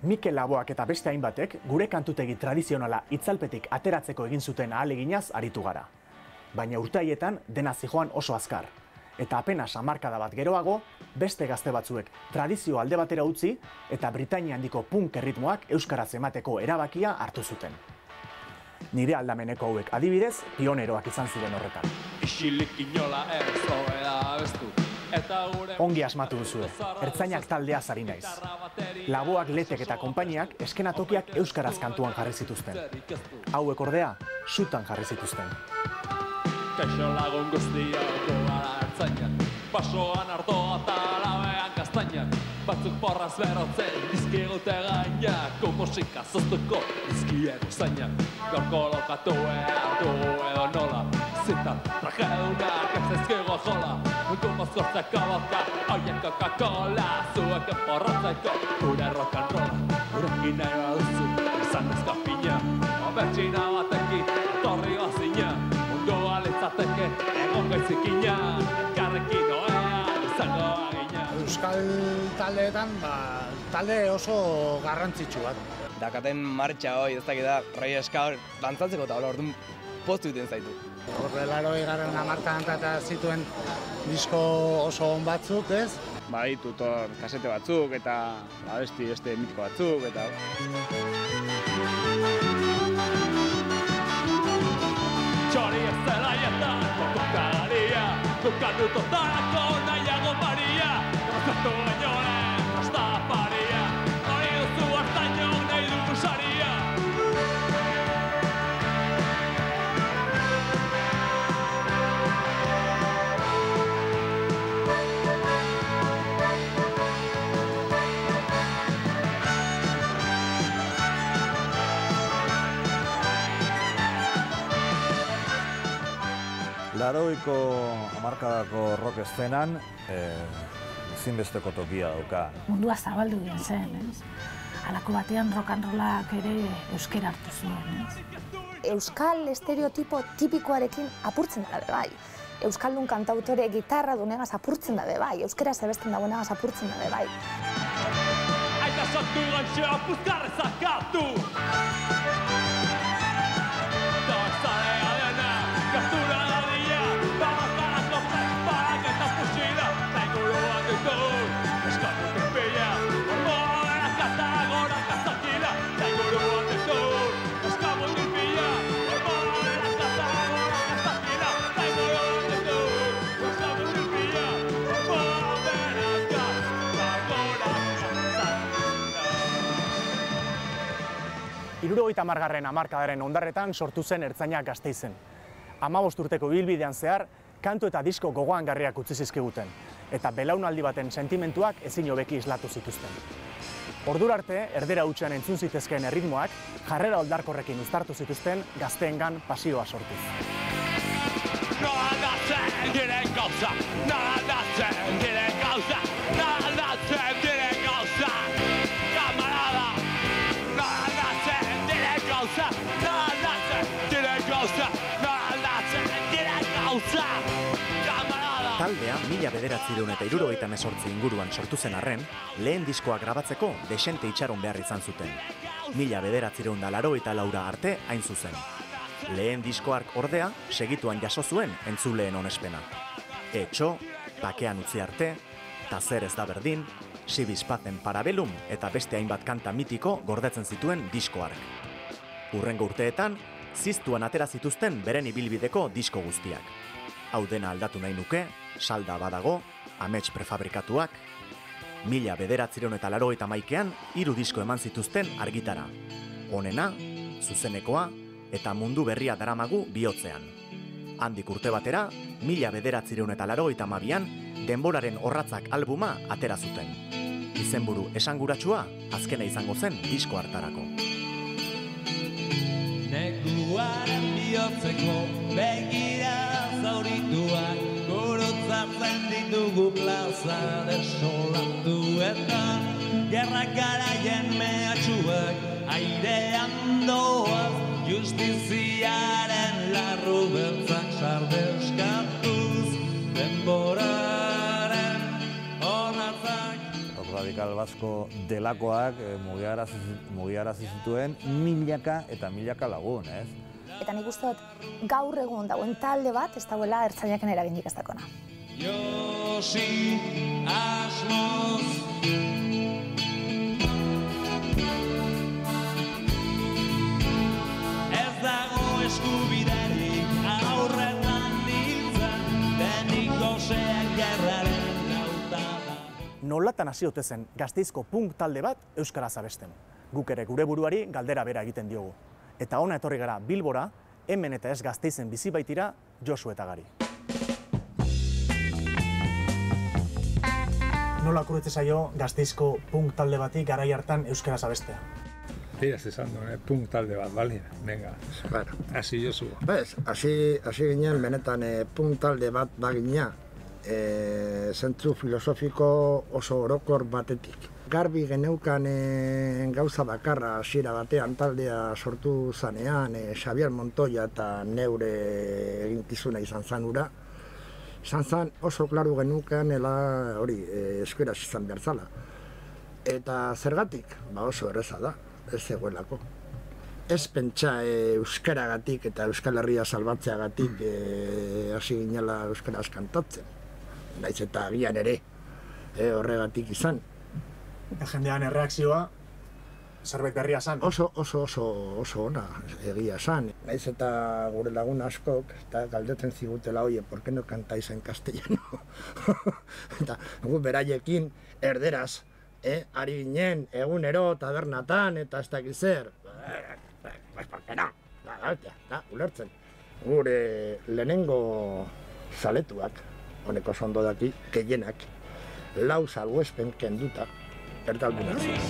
Mikel Laboak eta beste hainbatek gure kantutegi tradizionala itzalpetik ateratzeko egin zuten ahaleginaz aritu gara. Baina urte haietan dena zijoan oso azkar. Eta apenas hamarkada bat geroago, beste gazte batzuek tradizio alde batera utzi eta Britainia handiko punk erritmoak euskaraz emateko erabakia hartu zuten. Nire aldameneko hauek adibidez, pioneroak izan ziren horretan. Isilik inola ez hobeda abestu. Ongi asmatu duzue, ertzainak taldea zari naiz. Laboak, Letek eta konpainiak eskenatokiak euskaraz kantuan jarri zituzten. Hauek ordea, sutan jarri zituzten. Kaixo lagun guztiak gara ertzainak, basoan ardoa eta labean kastainak, batzuk porraz berotzen dizkigute gainak, musika zoztuko dizkiego zainak, gorko lokatu du edo nola, zitan trajedunak ez ezkigo jola, mozkortzeko boka, oien Coca-Cola, zuek porratzeko, gure rock and rolla, gurekin nahi baduzu, izan ezkapina, obertsina batekin, torri bazina, mundu alitzateke, egon gaizikina, elkarrekin oean, izango agina. Euskal taldeetan, talde oso garrantzitsu bat. Dakaten martxa hoi, ez dakit da, rei eskaur, dantzatzeko eta orduan postu duten zaitu. Horre 80. hamarkadan eta zituen disko oso on batzuk, ez? Ditut kasete batzuk eta abesti mitiko batzuk eta... Txori ez zelaietan, kokagaria, kokanutotarako nahiago maria, gozatu bainoen, rasta paria, hori duzu hartainok nahi dugu saria. Laurogeiko hamarkadako rock eszenan ezinbesteko tokia dauka. Mundua zabaldu egin zen, ez? Halako batean rock and rollak ere euskera hartu zuen, ez? Euskal estereotipo tipikoarekin apurtzen da bai. Euskaldun kantautore gitarra dunegaz apurtzen da bai. Euskera zebesten dagoenagaz apurtzen da bai. Aita sortu ganxoa puzkarre zakatu! Dorzalea dena, gertura gadia, babazarako presparak eta pusida, taiguruan ditut, eskatu pipila, ormoa berak eta gorak azakila, taiguruan ditut, eskatu pipila, ormoa berak eta gorak azakila, taiguruan ditut, eskatu pipila, ormoa berak eta gorak azakila. 70. hamarkadaren ondarretan sortu zen ertzainak Gasteizen. 15 urteko ibilbidean zehar, kantu eta disko gogoangarriak utzi zizkiguten, eta belaunaldi baten sentimentuak ezin hobeki islatu zituzten. Ordura arte, erdera hutsean entzun zitezkeen erritmoak, jarrera oldarkorrekin uztartu zituzten gazteengan pasioa sortuz. Nola aldatzen diren gauza, nola aldatzen diren gauza, nola aldatzen diren gauza, kamarada! Nola aldatzen diren gauza, nola aldatzen diren gauza, nola aldatzen diren gauza, kamarada! Taldea 1978 inguruan sortu zen arren, lehen diskoa grabatzeko desente itxaron behar izan zuten. 1984 arte hain zuzen. Lehen diskoark ordea segituan jaso zuen entzuleen onespena. Etxo, Bakean utzi arte, Ta zer ez da berdin, Sibispazen Parabellum eta beste hainbat kanta mitiko gordetzen zituen diskoark. Hurrengo urteetan, ziztuan atera zituzten beren ibilbideko disko guztiak. Hau dena aldatu nahi nuke, salda badago, amets prefabrikatuak. 1981an 3 disko eman zituzten argitara. Honena, zuzenekoa eta mundu berria daramagu bihotzean. Handik urte batera, 1982an denboraren orratzak albuma atera zuten. Izenburu esanguratsua azkena izango zen disko hartarako. Neguaren bihotzeko begira zaurituak, gurutzatzen ditugu plaza desolatuetan, gerra garaien mehatxuak airean doaz, justiziaren larru beltzak sardeskatuz, denboraren orratzak. Radikal Basko delakoak mugiarazi zituen milaka eta milaka lagun, ez? Eta nik uste dut gaur egun dagoen talde bat ez dagoela ertzainak eraginik ez dakona. Josi asmoz ez dago eskubiderik aurretan nintzen denik goseak gerraren lautada. Nolatan hasi ote zen Gasteizko punk talde bat euskaraz abesten. Guk ere gure buruari galdera bera egiten diogu. Eta hona etorri gara Bilbora, hemen eta ez Gasteizen bizi baitira Josu eta Gari. Nola kurretze zaio Gasteizko punk talde bati garai hartan euskaraz abestea? Tiraz esan duen, punk talde bat, bali? Venga, hasi Josu. Bez, hasi ginen benetan punk talde bat bagina, zentzu filosofiko oso orokor batetik. Garbi geneukan gauza bakarra hasiera batean taldea sortu zanean, Xabier Montoya eta neure eginkizuna izan zan ura. Izan zan oso klaru genukan hori eskueraz izan behar zala. Eta zergatik, oso erreza da, ez zegoelako. Ez pentsa euskaragatik eta Euskal Herria salbatzeagatik hasi ginela euskaraz kantatzen. Naiz eta agian ere horregatik izan. Eta jendean erreakzioa zerbait berria zan? Oso ona egia zan. Naiz eta gure lagun askok eta galdetzen zigutela, oie, ¿por qué no cantáis en castellano? Eta gu beraiekin erderaz, ari ginen egunero tabernatan eta ez dakiz zer. Pues ¿por qué no? Ulertzen. Gure lehenengo zaletuak, honeko ondo daki, gehienak, lau salbuespen kenduta, erdaldunak ziren.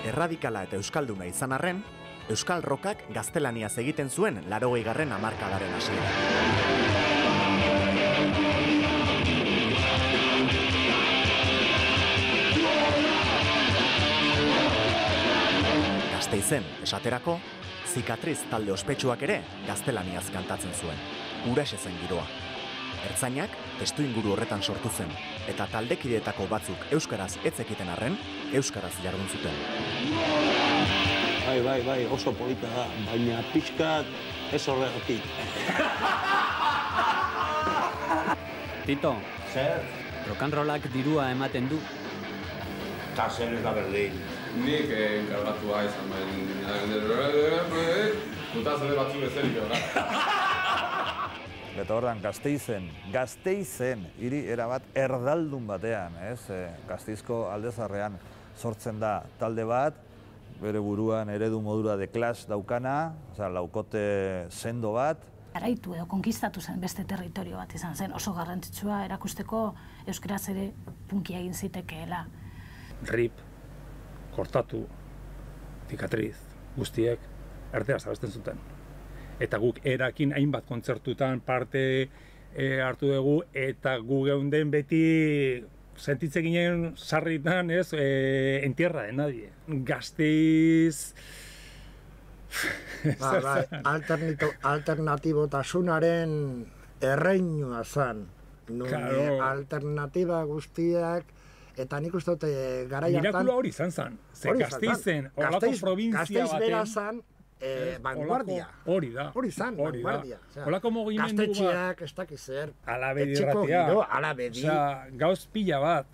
Erradikala eta euskalduna izan arren, euskal rockak gaztelaniaz egiten zuen 80. hamarkadaren hasiera. Gasteizen, esaterako, Zikatriz talde ospetsuak ere gaztelaniaz kantatzen zuen. Huraxe zen giroa. Ertzainak testuinguru horretan sortu zen, eta taldekideetako batzuk euskaraz ez zekiten arren, euskaraz jardun zuten. Bai, oso polita da, baina pixkat ez horregatik. Tito, zer? rock'n'rollak dirua ematen du. Ta zer ez da berdin. Nik enkargatua izan putazade batzuk ezerik gara. Eta horren Gasteizen, hiri erabat erdaldun batean, ez? Gasteizko aldezarrean sortzen da talde bat, bere buruan eredu modura de Clash daukana, laukote sendo bat. Garaitu edo konkistatu zen beste territorio bat izan zen, oso garrantzitsua erakusteko euskaraz ere punkia egin zitekeela. Rip, kortatu, Zikatriz, guztiek erderaz abesten zuten. Eta guk erakin hainbat kontzertutan parte hartu dugu, eta gu geunden beti sentitze ginen sarritan, ez, en tierra de nadie. Gasteiz... Alternatibotasunaren erreinua zan. Alternatiba guztiak, eta nik uste dute garai hartan... Mirakula hori izan zan. Gasteizen, horrelako provintzia baten... vanguardia. Hori da. Hori zan, vanguardia. Horako mugimendu bat. Gaztetxeak, ez dakiz zer. Alabedi irratia. Alabedi. Gauz pila bat.